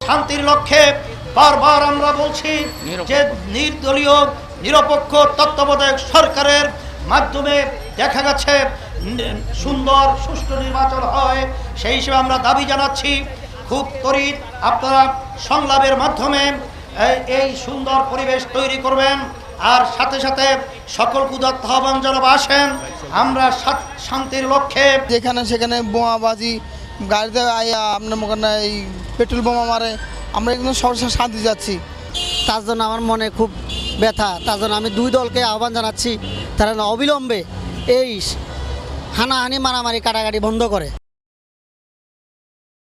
শান্তির লক্ষ্যে বারবার আমরা বলছি যে নির্দলীয় নিরপেক্ষ তত্ত্বাবধায়ক সরকারের মাধ্যমে দেখা গেছে সুন্দর সুষ্ঠু নির্বাচন হয়। সেই হিসেবে আমরা দাবি জানাচ্ছি খুব ত্বরিত আপনারা সংলাপের মাধ্যমে এই সুন্দর পরিবেশ তৈরি করবেন। আর সাথে সাথে সকল উদাত্ত আহ্বান জানাবো, আসেন আমরা শান্তির লক্ষ্যে। যেখানে সেখানে বোমাবাজি গাড়িতে আপনার মোকানে এই পেট্রোল বোমা মারে, আমরা একদম সর্বশেষ শান্তি যাচ্ছি। তার জন্য আমার মনে খুব ব্যথা। তার জন্য আমি দুই দলকে আহ্বান জানাচ্ছি তারা অবিলম্বে এই হানাহানি মারামারি কাটাকাটি বন্ধ করে।